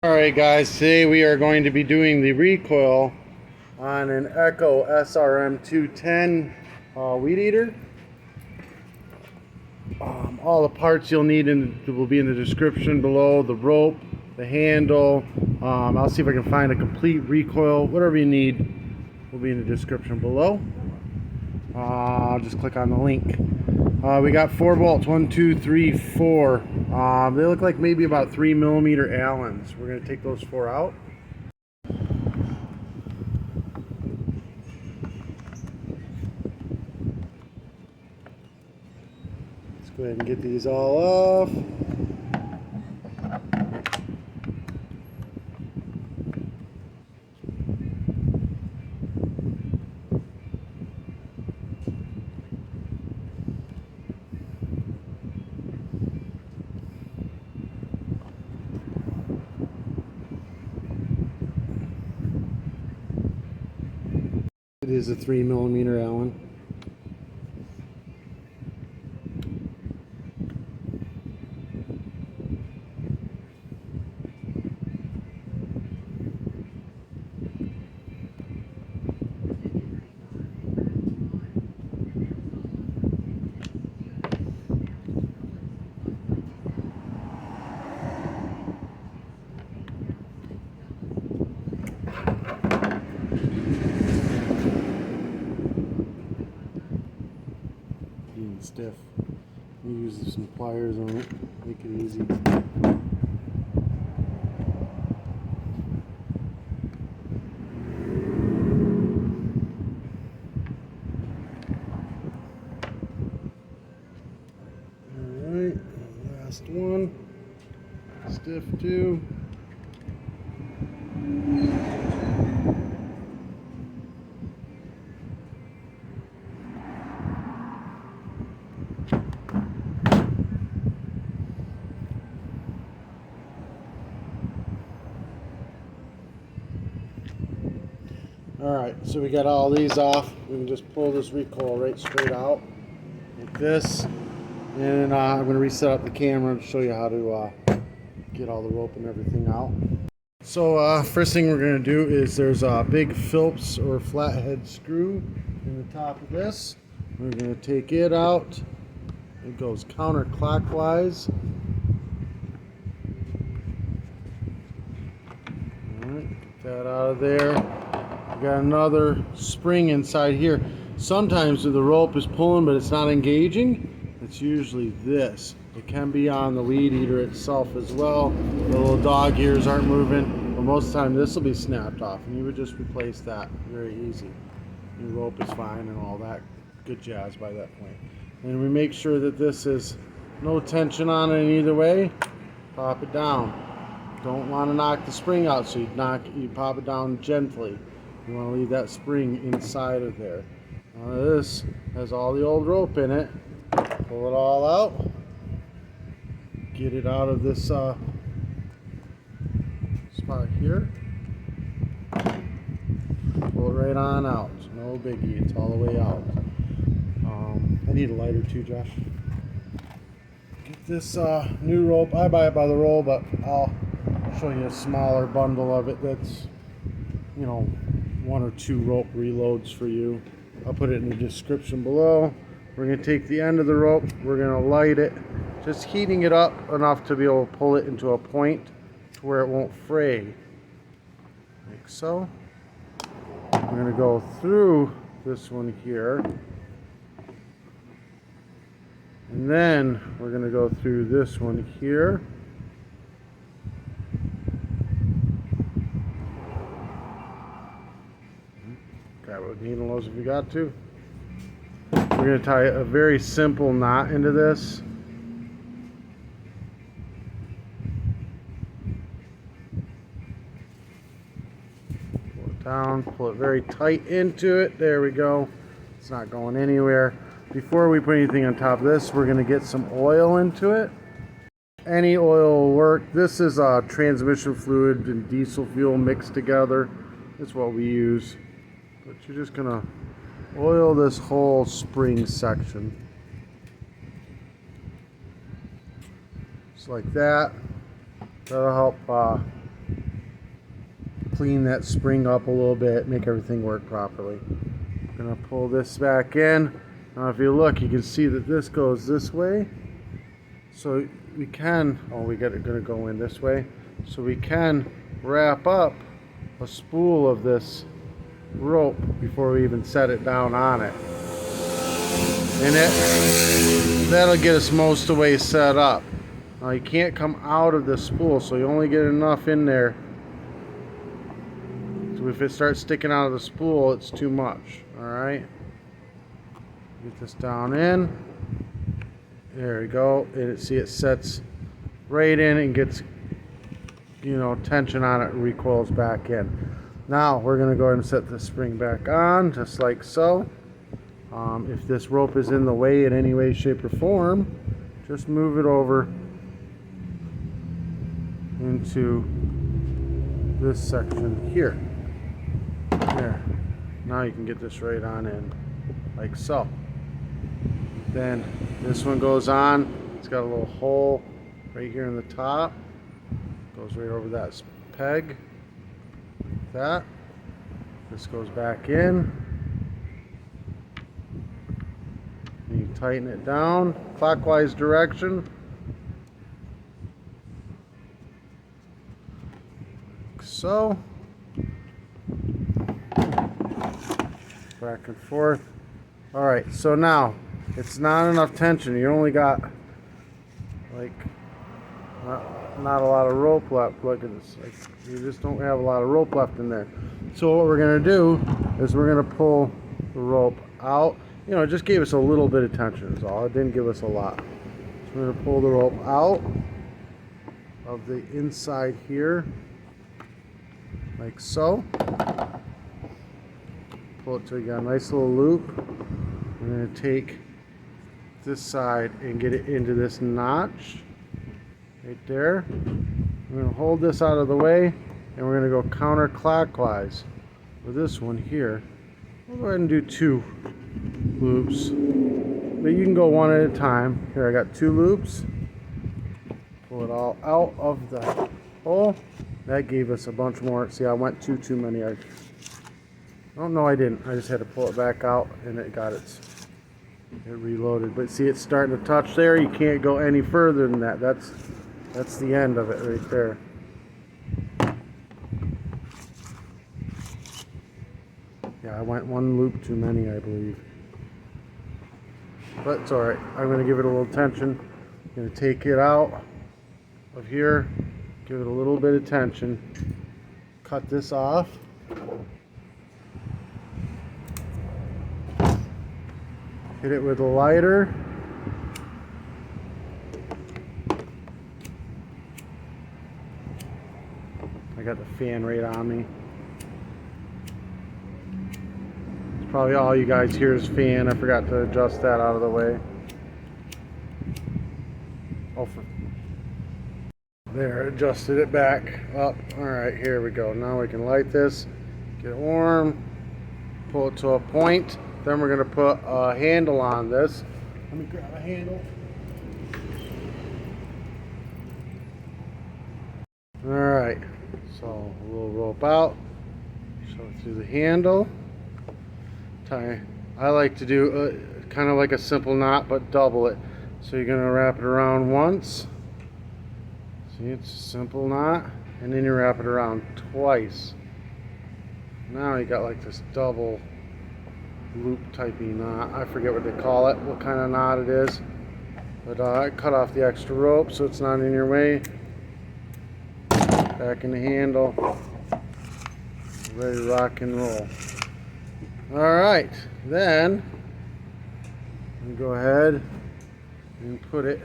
Alright guys, today we are going to be doing the recoil on an Echo srm210 weed eater. All the parts you'll need will be in the description below. The rope, the handle, I'll see if I can find a complete recoil. Whatever you need will be in the description below. Just click on the link. We got 4 bolts, 1, 2, 3, 4. They look like maybe about 3mm Allens. We're going to take those 4 out. Let's go ahead and get these all off. It is a 3mm Allen. Stiff. You use some pliers on it, make it easy. Alright, last one. Stiff too. Alright, so we got all these off. We can just pull this recoil right straight out like this. And I'm going to reset up the camera and show you how to get all the rope and everything out. So first thing we're going to do is there's a big Phillips or flathead screw in the top of this. We're going to take it out. It goes counterclockwise. Alright, get that out of there. We got another spring inside here. Sometimes the rope is pulling but it's not engaging. It's usually this. It can be on the weed eater itself as well. The little dog ears aren't moving, but most of the time this will be snapped off and you would just replace that. Very easy. Your rope is fine and all that good jazz by that point. And we make sure that this is no tension on it in either way. Pop it down. Don't want to knock the spring out, so you pop it down gently. You want to leave that spring inside of there. Now this has all the old rope in it. Pull it all out. Get it out of this spot here. Pull it right on out. No biggie. It's all the way out. I need a lighter too, Josh. Get this new rope. I buy it by the roll, but I'll show you a smaller bundle of it that's, you know, 1 or 2 rope reloads for you. I'll put it in the description below. We're going to take the end of the rope, we're going to light it, just heating it up enough to be able to pull it into a point to where it won't fray, like so. We're going to go through this one here, and then we're going to go through this one here. Grab with needle nose if you got to. We're going to tie a very simple knot into this. Pull it down, pull it very tight into it. There we go. It's not going anywhere. Before we put anything on top of this, we're going to get some oil into it. Any oil will work. This is transmission fluid and diesel fuel mixed together. That's what we use. But you're just going to oil this whole spring section. Just like that. That'll help clean that spring up a little bit, make everything work properly. I'm gonna pull this back in. Now if you look, you can see that this goes this way. So we can, gonna go in this way. So we can wrap up a spool of this rope before we even set it down on it. And that'll get us most of the way set up. Now you can't come out of the spool, so you only get enough in there. So if it starts sticking out of the spool, it's too much. Alright. Get this down in. There we go. And see, it sets right in and gets, you know, tension on it and recoils back in. Now we're going to go ahead and set the spring back on, just like so. If this rope is in the way in any way, shape, or form, just move it over into this section here. There. Now you can get this right on in, like so. Then this one goes on. It's got a little hole right here in the top. Goes right over that peg. Like that. This goes back in. And you tighten it down clockwise direction. Like so. Back and forth. Alright, so now it's not enough tension. You only got like not a lot of rope left. Look at this. Like, you just don't have a lot of rope left in there. So what we're going to do is we're going to pull the rope out. You know, it just gave us a little bit of tension is all. It didn't give us a lot. So we're going to pull the rope out of the inside here, like so. Pull it till you got a nice little loop. We're going to take this side and get it into this notch right there. We're going to hold this out of the way and we're going to go counterclockwise with this one here. We'll go ahead and do 2 loops, but you can go one at a time. Here I got 2 loops. Pull it all out of the hole. That gave us a bunch more. See, I went too many. Oh no, I didn't. I just had to pull it back out and it got it reloaded. But see, it's starting to touch there. You can't go any further than that. That's the end of it right there. Yeah, I went 1 loop too many, I believe. But it's alright. I'm going to give it a little tension. I'm going to take it out of here, give it a little bit of tension, cut this off. Hit it with a lighter. I got the fan right on me. It's probably all you guys hear is fan. I forgot to adjust that out of the way. Oh, there, adjusted it back up. Alright, here we go. Now we can light this, get it warm, pull it to a point. Then we're going to put a handle on this. Let me grab a handle. Alright, so a little rope out, shove it through the handle. Tie. I like to do kind of like a simple knot, but double it. So you're going to wrap it around once. See, it's a simple knot, and then you wrap it around twice. Now you got like this double loop typey knot. I forget what they call it, what kind of knot it is. But I cut off the extra rope so it's not in your way. Back in the handle. Ready to rock and roll. Alright, then we go ahead and put it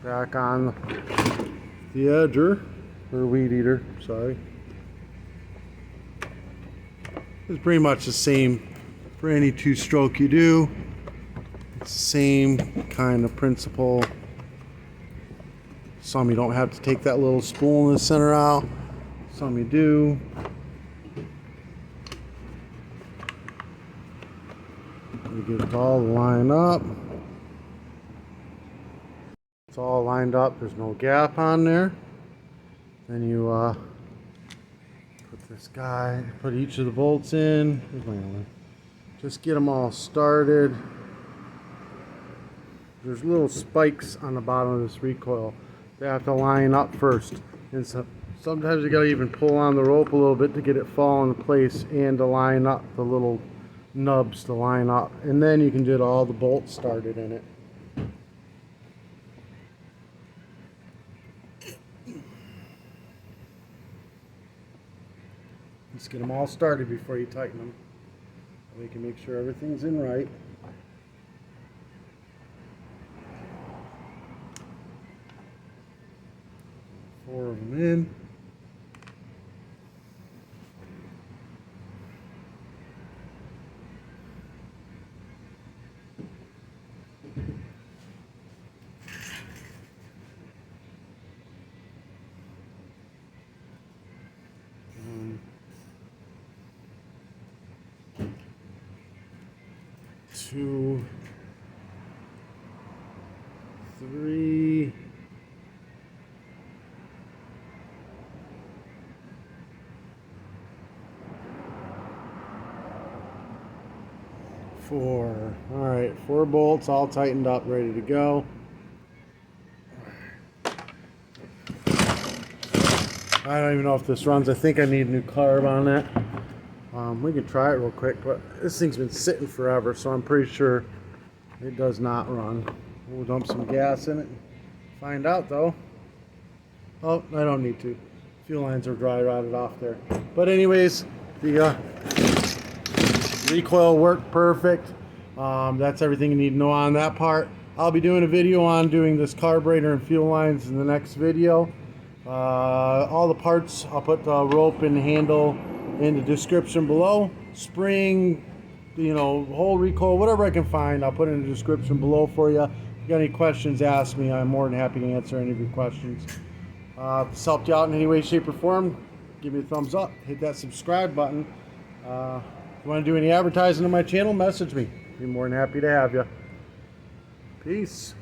back on the edger, or weed eater, sorry. It's pretty much the same for any 2-stroke you do. It's the same kind of principle. Some you don't have to take that little spool in the center out. Some you do. You get it all lined up. It's all lined up. There's no gap on there. Then you This guy, put each of the bolts in. Just get them all started. There's little spikes on the bottom of this recoil. They have to line up first. And so, sometimes you gotta even pull on the rope a little bit to get it fall into place and to line up the little nubs to line up. And then you can get all the bolts started in it. Just get them all started before you tighten them. We can make sure everything's in right. Four of them in. Two, three, four. All right, 4 bolts all tightened up, ready to go. I don't even know if this runs. I think I need a new carb on that. We can try it real quick, but this thing's been sitting forever, so I'm pretty sure it does not run. We'll dump some gas in it and find out though. Oh, I don't need to. Fuel lines are dry rotted off there. But anyways, the recoil worked perfect. That's everything you need to know on that part. I'll be doing a video on doing this carburetor and fuel lines in the next video. All the parts, I'll put the rope and handle in the description below. Spring, whole recoil, whatever I can find, I'll put in the description below for you. If you got any questions, ask me. I'm more than happy to answer any of your questions. If this helped you out in any way, shape, or form, give me a thumbs up. Hit that subscribe button. If you want to do any advertising on my channel, message me. Be more than happy to have you. Peace.